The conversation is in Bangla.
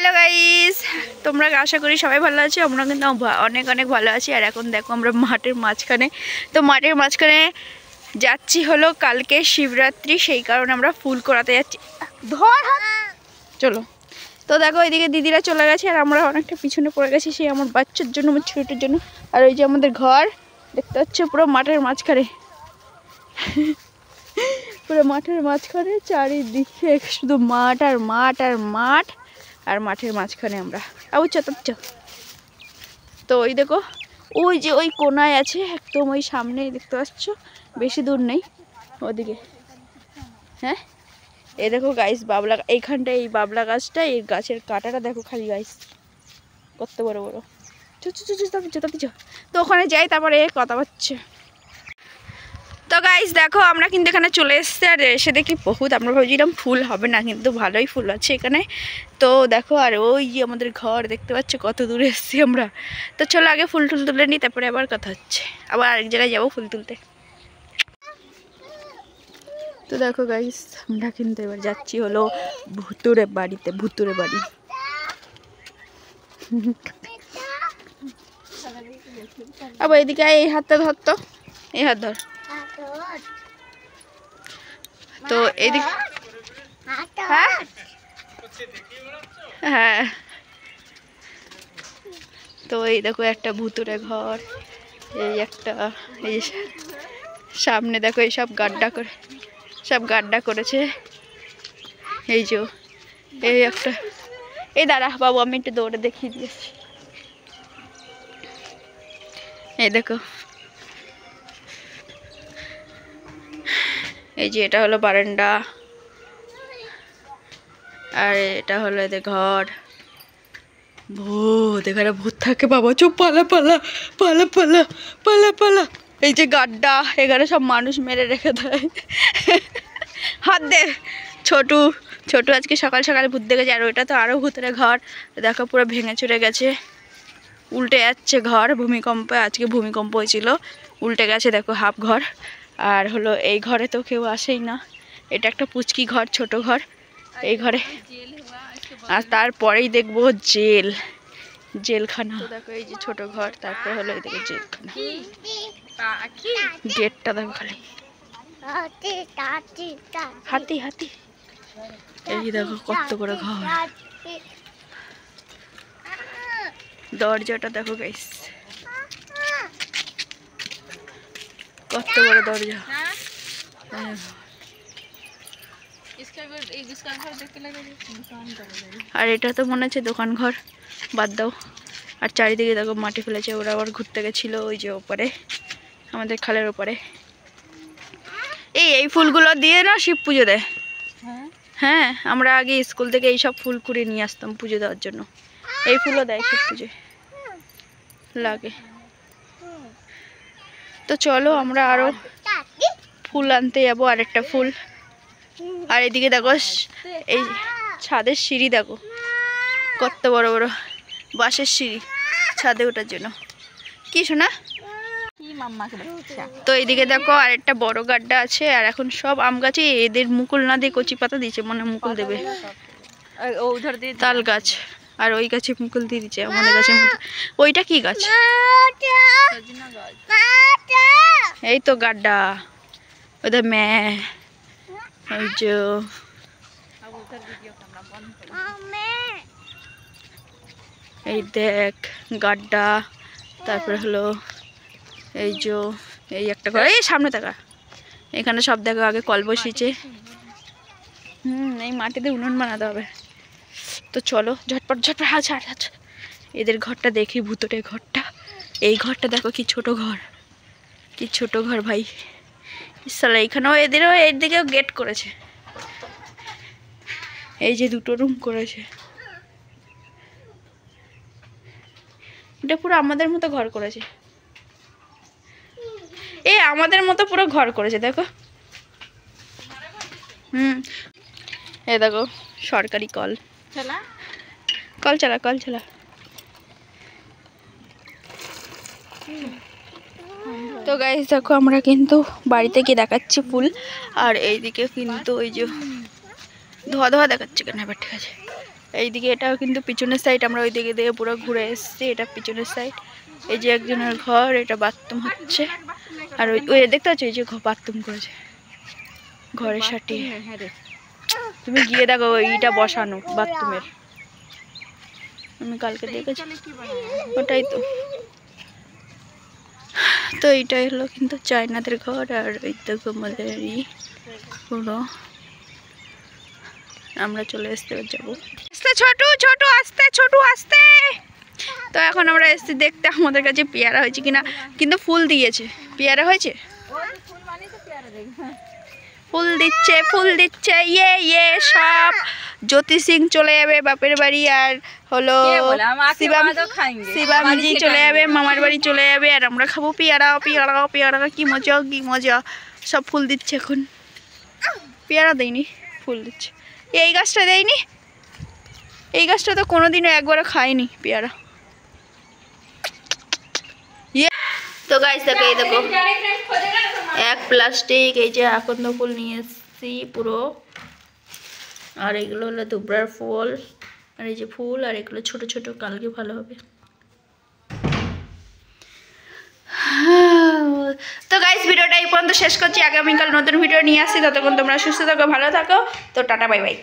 হ্যালো গাইস, তোমরা আশা করি সবাই ভালো আছো। আমরা কিন্তু অনেক অনেক ভালো আছি। আর এখন দেখো আমরা মাঠের মাঝখানে, তো মাঠের মাঝখানে যাচ্ছি হলো কালকে শিবরাত্রি, সেই কারণে আমরা ফুল করাতে যাচ্ছি। ধর চলো। তো দেখো এদিকে দিদিরা চলে গেছে আর আমরা অনেকটা পিছনে পড়ে গেছি, সেই আমার বাচ্চার জন্য, আমার ছোটোর জন্য। আর ওই যে আমাদের ঘর দেখতে হচ্ছে পুরো মাঠের মাঝখানে, পুরো মাঠের মাঝখানে চারিদিকে শুধু মাঠ আর মাঠ আর মাঠ, আর মাঠের মাঝখানে আমরা তো ওই দেখো ওই যে ওই কোনায় আছে একদম ওই সামনে দেখতে পাচ্ছ, বেশি দূর নেই ওদিকে। হ্যাঁ এই দেখো গাইস, বাবলা এইখানটা, এই বাবলা গাছটা, এই গাছের কাঁটাটা দেখো খালি গাইস কত বড় বড়। তো ওখানে যাই, তারপরে কথা হচ্ছে। তো গাইস দেখো আমরা কিন্তু এখানে চলে এসেছি, আর এসে দেখি বহুত, আমরা ভাবছিলাম ফুল হবে না, কিন্তু ভালোই ফুল আছে এখানে। তো দেখো আর ওই যে আমাদের ঘর দেখতে পাচ্ছ, কত দূরে এসেছি আমরা। তো চলো আগে ফুল টুল তুলে নিই, তারপরে আবার কথা হচ্ছে, আবার আরেক জায়গায় যাবো ফুল তুলতে। তো দেখো গাইস আমরা কিন্তু এবার যাচ্ছি হলো ভুতুরে বাড়িতে, ভুতুরে বাড়ি। আবার এদিকে এই হাতটা ধরতো, এই হাত ধর। তো এদিক, হ্যাঁ তো এই দেখো একটা ভুতুরে ঘর, এই একটা, এই সামনে দেখো এই সব গাড্ডা করে, সব গাড্ডা করেছে। এই যে এই একটা, এই দাঁড়া বাবু আমি একটু দৌড়ে দেখিয়ে দিয়েছি। এই দেখো এই যে এটা হলো বারান্দা, আর এটা হলো এদের ঘর। ভূত, এখানে ভূত থাকে বাবা, চুপ, পালা পালা পালা পালা পালা পালা। এই যে গাড্ডা, এখানে সব মানুষ মেরে রেখে দেয়। হাত দে। ছোটু ছোটু আজকে সকাল সকাল ভূত দেখেছে, আর ওইটা তো আরও ভূতের ঘর দেখো, পুরো ভেঙে চুরে গেছে, উল্টে যাচ্ছে ঘর। ভূমিকম্পে, আজকে ভূমিকম্প হয়েছিল, উল্টে গেছে দেখো হাফ ঘর। আর হলো এই ঘরে তো কেউ আসেই না, এটা একটা পুচকি ঘর, ছোট ঘর এই ঘরে। আর তারপরেই দেখবো জেল, জেলখানা। দেখো এই যে ছোট ঘর, তারপর হলো এই দেখো জেলখানা, গেটটা দেখো খালি হাতি হাতি। এই দেখো কত বড় ঘর, দরজাটা দেখো গাইস কত বড় দরজা। আর এটা তো মনে হচ্ছে দোকান ঘর, বাদ দাও। আর চারিদিকে দেখো মাটি ফেলেছে, ওরা আবার ঘুরতে গেছিল ওই যে ওপরে, আমাদের খালের ওপরে। এই ফুলগুলো দিয়ে না শিব পুজো দেয়। হ্যাঁ আমরা আগে স্কুল থেকে এইসব ফুল কুড়িয়ে নিয়ে আসতাম পুজো দেওয়ার জন্য, এই ফুলও দেয় শিব পুজোয় লাগে। তো চলো আমরা আরো ফুল আনতে যাবো, আরেকটা ফুল। আর এদিকে দেখো এই ছাদের সিঁড়ি দেখো কত বড় বড় বাঁশের সিঁড়ি ছাদে ওঠার জন্য। কি শোনা? তো এইদিকে দেখো আরেকটা বড় গাড্ডা আছে, আর এখন সব আম গাছে এদের মুকুল না দিয়ে কচি পাতা দিচ্ছে, মনে মুকুল দেবে। তাল গাছ, আর ওই গাছে মুকুল দিয়ে দিচ্ছে আমাদের গাছের মধ্যে। ওইটা কি গাছ? এই তো গাড্ডা, ওদের ওই যে এই দেখ গাড্ডা, তারপরে হলো এই যে এই একটা ঘর, এই সামনে থাকা এখানে সব দেখো আগে কল বসিয়েছে। এই মাটিতে উনুন বানাতে হবে। তো চলো ঝটপট ঝটপট, হাত ছাড় হাত। এদের ঘরটা দেখি, ভুতুরে ঘরটা, এই ঘরটা দেখো কি ছোট ঘর, কি ছোট ঘর ভাই। সালা এখানেও এদেরও এর দিকেও গেট করেছে, এই যে দুটো রুম করেছে। এটা পুরো আমাদের মতো ঘর করেছে, এই আমাদের মতো পুরো ঘর করেছে দেখো। এই দেখো সরকারি কল, কল চালা কল চালা। তো গাইস দেখো আমরা কিন্তু বাড়িতে গিয়ে দেখাচ্ছি ফুল, আর এইদিকে কিন্তু ওই যে ধোয়া ধোয়া দেখাচ্ছে কেন, এবার ঠিক আছে। এইদিকে এটাও কিন্তু পিছনের সাইড, আমরা ওই দিকে দিয়ে পুরো ঘুরে এসেছি, এটা পিছনের সাইড। এই যে একজনের ঘর, এটা বাথরুম হচ্ছে। আর ওই দেখতে পাচ্ছ এই যে বাথরুম করেছে ঘরের সাথে। তুমি গিয়ে দেখো এইটা বসানো বাথরুমের, আমি কালকে দেখেছি। ওটাই তো। তো এইটাই হলো কিন্তু চায়নাদের ঘর। আর ওই দেখো আমাদেরই পুরো, আমরা চলে আসতে যাবো। ছোটু ছোটু আসতে, ছোটু আসতে। তো এখন আমরা এসেছি দেখতে আমাদের কাছে পেয়ারা হয়েছে কিনা, কিন্তু ফুল দিয়েছে। পেয়ারা হয়েছে, ফুল দিচ্ছে, ফুল দিচ্ছে। ইয়ে সব জ্যোতি সিং চলে যাবে বাপের বাড়ি, আর হলো শিবামজি চলে যাবে মামার বাড়ি চলে যাবে, আর আমরা খাবো পেয়ারা। পেয়ারা পেয়ারা, কি মজা কি মজা। সব ফুল দিচ্ছে এখন। পেয়ারা দেয়নি, ফুল দিচ্ছে। এই গাছটা দেয়নি, এই গাছটা তো কোনোদিনও একবারও খায়নি পেয়ারা। তো গাইস দেখো, এই দেখো এক প্লাস্টিক এই যে আকন্দ ফুল নিয়ে এসেছি পুরো। আর এগুলো হলো দুবরার ফুল, আর এই যে ফুল, আর এগুলো ছোট ছোট, কালকে ভালো হবে। তো গাইস ভিডিওটা এই পর্যন্ত শেষ করছি, আগামীকাল নতুন ভিডিও নিয়ে আসছি। ততক্ষণ তোমরা সুস্থ থাকো, ভালো থাকো। তো টাটা, বাই বাই।